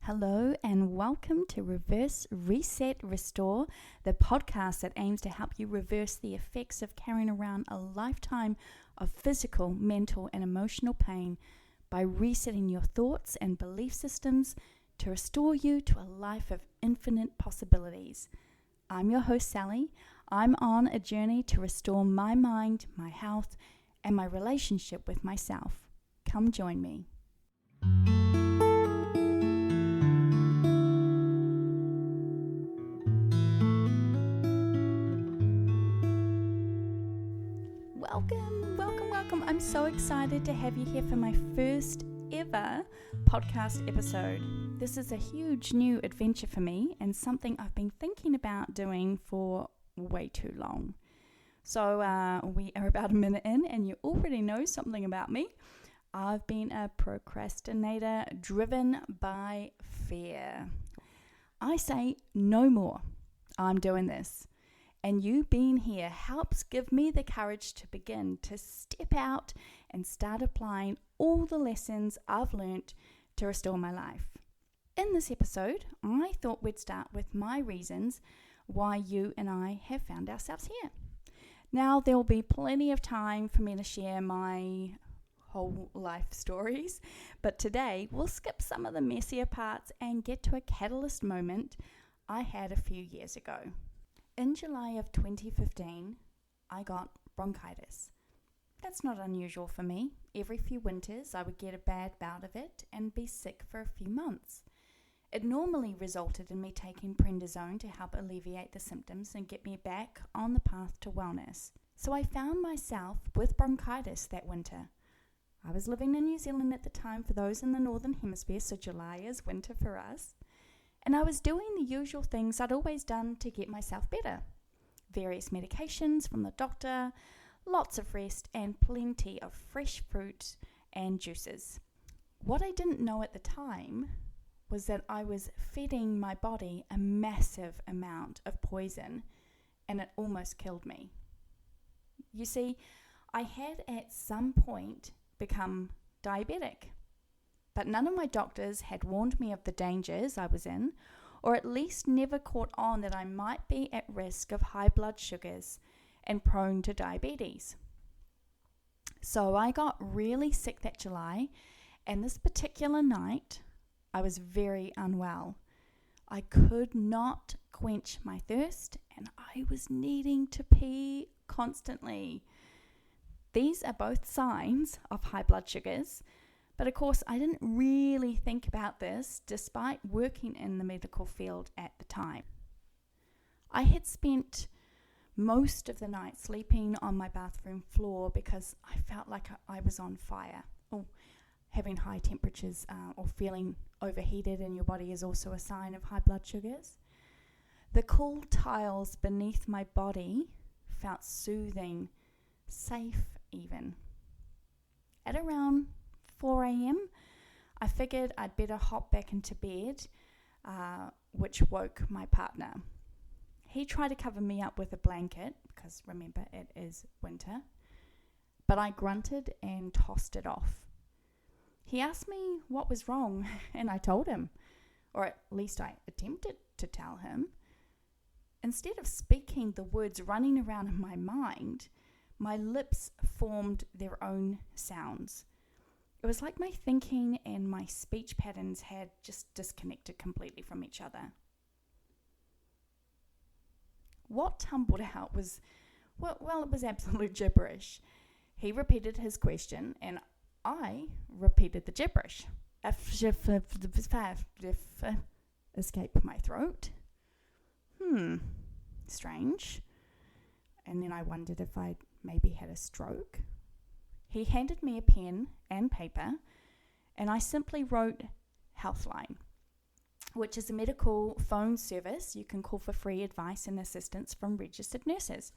Hello and welcome to Reverse, Reset, Restore, the podcast that aims to help you reverse the effects of carrying around a lifetime of physical, mental, and emotional pain by resetting your thoughts and belief systems to restore you to a life of infinite possibilities. I'm your host, Sally. I'm on a journey to restore my mind, my health, and my relationship with myself. Come join me. Welcome. I'm so excited to have you here for my first ever podcast episode. This is a huge new adventure for me and something I've been thinking about doing for way too long. So we are about a minute in and you already know something about me. I've been a procrastinator driven by fear. I say no more. I'm doing this. And you being here helps give me the courage to begin to step out and start applying all the lessons I've learnt to restore my life. In this episode, I thought we'd start with my reasons why you and I have found ourselves here. Now, there will be plenty of time for me to share my whole life stories, but today we'll skip some of the messier parts and get to a catalyst moment I had a few years ago. In July of 2015, I got bronchitis. That's not unusual for me. Every few winters, I would get a bad bout of it and be sick for a few months. It normally resulted in me taking prednisone to help alleviate the symptoms and get me back on the path to wellness. So I found myself with bronchitis that winter. I was living in New Zealand at the time for those in the Northern Hemisphere, so July is winter for us. And I was doing the usual things I'd always done to get myself better. Various medications from the doctor, lots of rest, and plenty of fresh fruit and juices. What I didn't know at the time was that I was feeding my body a massive amount of poison, and it almost killed me. You see, I had at some point become diabetic. But none of my doctors had warned me of the dangers I was in, or at least never caught on that I might be at risk of high blood sugars and prone to diabetes. So I got really sick that July, and this particular night, I was very unwell. I could not quench my thirst, and I was needing to pee constantly. These are both signs of high blood sugars. But of course, I didn't really think about this despite working in the medical field at the time. I had spent most of the night sleeping on my bathroom floor because I felt like I was on fire. Having high temperatures or feeling overheated in your body is also a sign of high blood sugars. The cool tiles beneath my body felt soothing, safe even. At around 4 a.m., I figured I'd better hop back into bed, which woke my partner. He tried to cover me up with a blanket, because remember, it is winter, but I grunted and tossed it off. He asked me what was wrong, and I told him, or at least I attempted to tell him. Instead of speaking the words running around in my mind, my lips formed their own sounds. It was like my thinking and my speech patterns had just disconnected completely from each other. What tumbled out was, it was absolute gibberish. He repeated his question and I repeated the gibberish. Escaped my throat. Strange. And then I wondered if I'd maybe had a stroke. He handed me a pen and paper, and I simply wrote Healthline, which is a medical phone service you can call for free advice and assistance from registered nurses.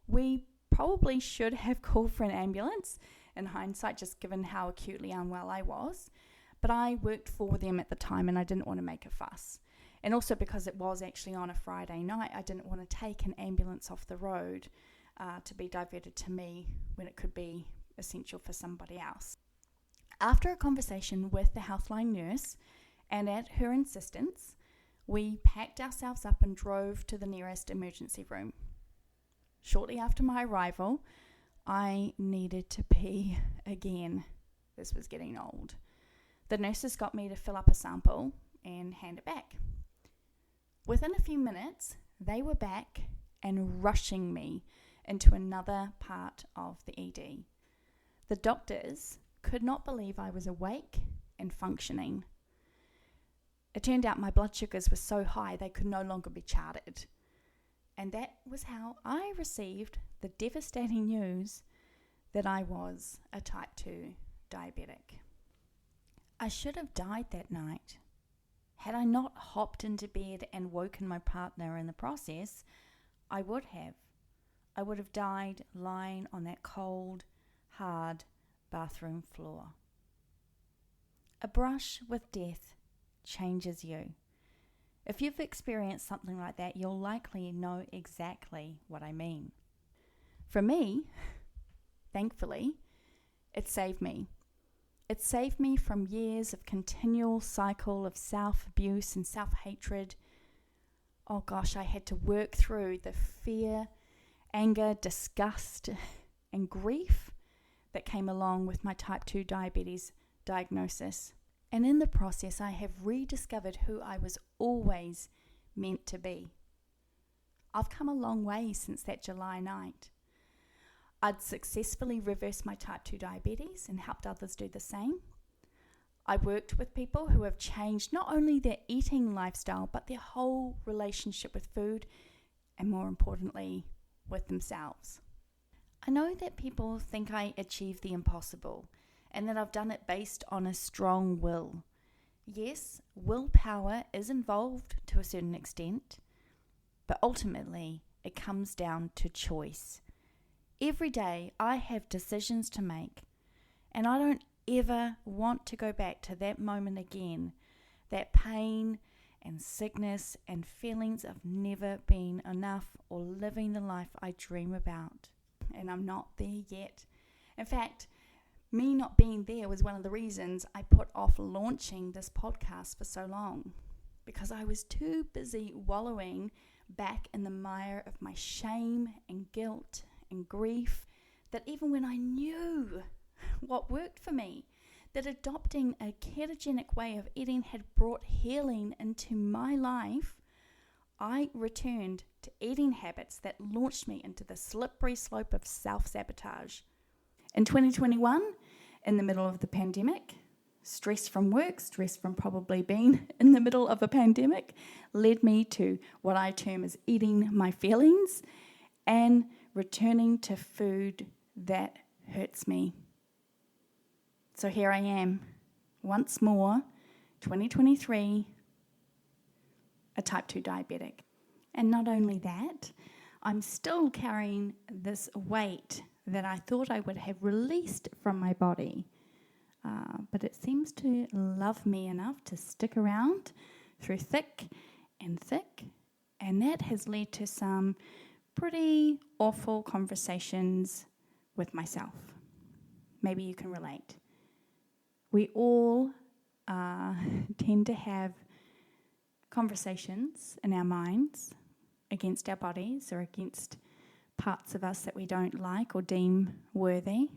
We probably should have called for an ambulance, in hindsight, just given how acutely unwell I was, but I worked for them at the time and I didn't want to make a fuss. And also because it was actually on a Friday night, I didn't want to take an ambulance off the road to be diverted to me when it could be essential for somebody else. After a conversation with the Healthline nurse And at her insistence, we packed ourselves up and drove to the nearest emergency room. Shortly after my arrival, I needed to pee again. This was getting old. The nurses got me to fill up a sample and hand it back. Within a few minutes, they were back and rushing me into another part of the ED. The doctors could not believe I was awake and functioning. It turned out my blood sugars were so high they could no longer be charted. And that was how I received the devastating news that I was a type 2 diabetic. I should have died that night. Had I not hopped into bed and woken my partner in the process, I would have. I would have died lying on that cold, hard bathroom floor. A brush with death changes you. If you've experienced something like that, you'll likely know exactly what I mean. For me, thankfully, it saved me. It saved me from years of continual cycle of self-abuse and self-hatred. Oh gosh, I had to work through the fear, anger, disgust, and grief that came along with my type 2 diabetes diagnosis. And in the process, I have rediscovered who I was always meant to be. I've come a long way since that July night. I'd successfully reversed my type 2 diabetes and helped others do the same. I worked with people who have changed not only their eating lifestyle, but their whole relationship with food, and more importantly, with themselves. I know that people think I achieved the impossible, and that I've done it based on a strong will. Yes, willpower is involved to a certain extent, but ultimately it comes down to choice. Every day I have decisions to make, and I don't ever want to go back to that moment again, that pain and sickness and feelings of never being enough or living the life I dream about. And I'm not there yet. In fact, me not being there was one of the reasons I put off launching this podcast for so long, because I was too busy wallowing back in the mire of my shame and guilt and grief, that even when I knew what worked for me, that adopting a ketogenic way of eating had brought healing into my life, I returned to eating habits that launched me into the slippery slope of self-sabotage. In 2021, in the middle of the pandemic, stress from work, stress from probably being in the middle of a pandemic, led me to what I term as eating my feelings and returning to food that hurts me. So here I am, once more, 2023, a type 2 diabetic. And not only that, I'm still carrying this weight that I thought I would have released from my body. But it seems to love me enough to stick around through thick, and that has led to some pretty awful conversations with myself. Maybe you can relate. We all tend to have conversations in our minds against our bodies or against parts of us that we don't like or deem worthy,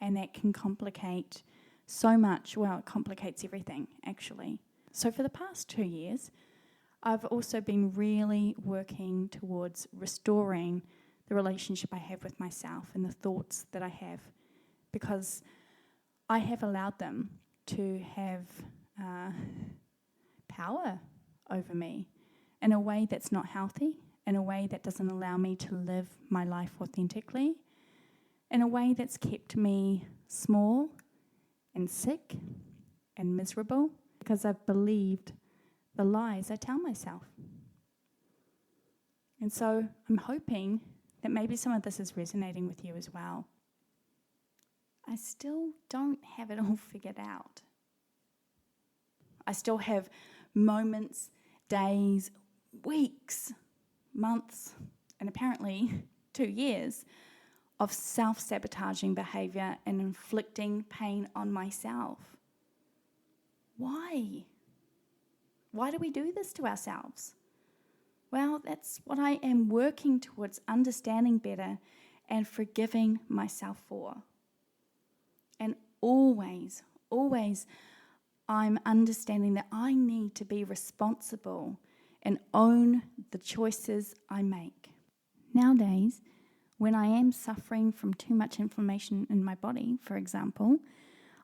and that can complicate so much. Well, it complicates everything, actually. So for the past 2 years, I've also been really working towards restoring the relationship I have with myself and the thoughts that I have, because I have allowed them to have power over me in a way that's not healthy, in a way that doesn't allow me to live my life authentically, in a way that's kept me small and sick and miserable because I've believed the lies I tell myself. And so I'm hoping that maybe some of this is resonating with you as well. I still don't have it all figured out. I still have moments, days, weeks, months, and apparently 2 years of self-sabotaging behavior and inflicting pain on myself. Why? Why do we do this to ourselves? Well, that's what I am working towards understanding better and forgiving myself for. And always, I'm understanding that I need to be responsible and own the choices I make. Nowadays, when I am suffering from too much inflammation in my body, for example,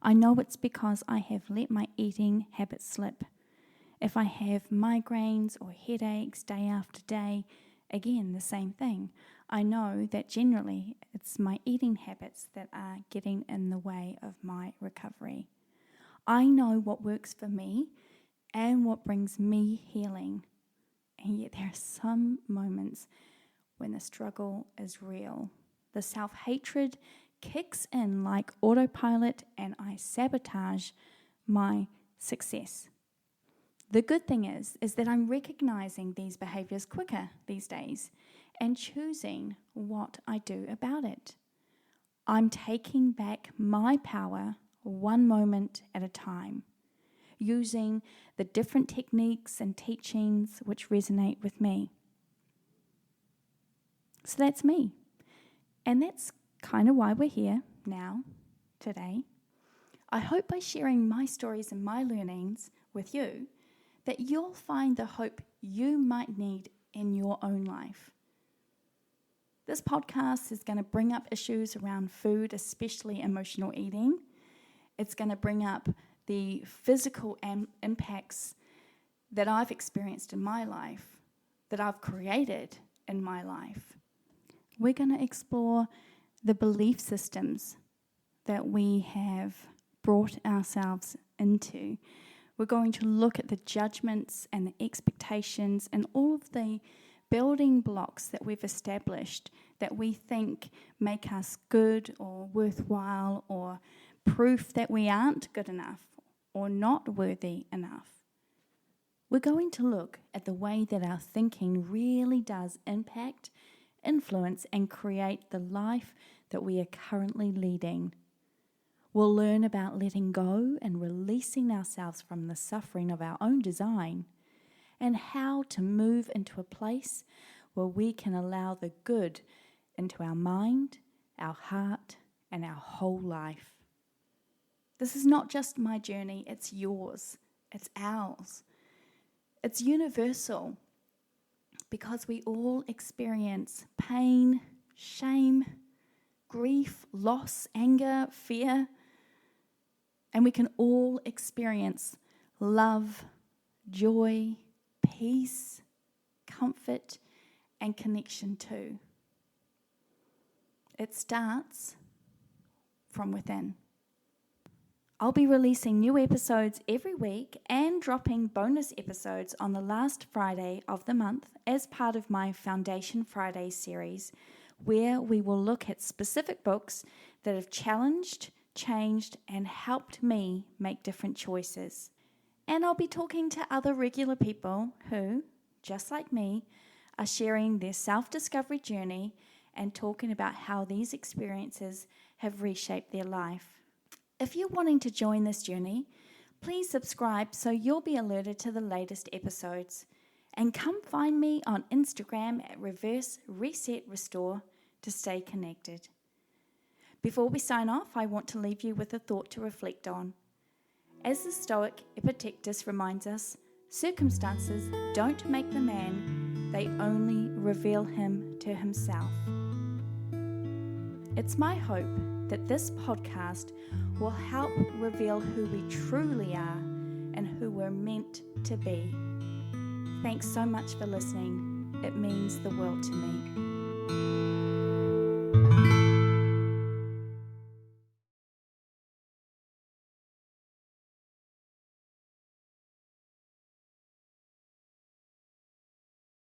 I know it's because I have let my eating habits slip. If I have migraines or headaches day after day, again, the same thing. I know that generally it's my eating habits that are getting in the way of my recovery. I know what works for me and what brings me healing. And yet there are some moments when the struggle is real. The self-hatred kicks in like autopilot and I sabotage my success. The good thing is that I'm recognizing these behaviors quicker these days and choosing what I do about it. I'm taking back my power one moment at a time, using the different techniques and teachings which resonate with me. So that's me. And that's kind of why we're here now, today. I hope by sharing my stories and my learnings with you, that you'll find the hope you might need in your own life. This podcast is going to bring up issues around food, especially emotional eating. It's going to bring up the physical impacts that I've experienced in my life, that I've created in my life. We're going to explore the belief systems that we have brought ourselves into. We're going to look at the judgments and the expectations and all of the building blocks that we've established that we think make us good or worthwhile or proof that we aren't good enough or not worthy enough. We're going to look at the way that our thinking really does impact, influence, and create the life that we are currently leading. We'll learn about letting go and releasing ourselves from the suffering of our own design, and how to move into a place where we can allow the good into our mind, our heart, and our whole life. This is not just my journey, it's yours, it's ours. It's universal because we all experience pain, shame, grief, loss, anger, fear, and we can all experience love, joy, peace, comfort, and connection too. It starts from within. I'll be releasing new episodes every week and dropping bonus episodes on the last Friday of the month as part of my Foundation Friday series, where we will look at specific books that have challenged, changed, and helped me make different choices. And I'll be talking to other regular people who, just like me, are sharing their self-discovery journey and talking about how these experiences have reshaped their life. If you're wanting to join this journey, please subscribe so you'll be alerted to the latest episodes. And come find me on Instagram at Reverse Reset Restore to stay connected. Before we sign off, I want to leave you with a thought to reflect on. As the Stoic Epictetus reminds us, circumstances don't make the man, they only reveal him to himself. It's my hope that this podcast will help reveal who we truly are and who we're meant to be. Thanks so much for listening. It means the world to me.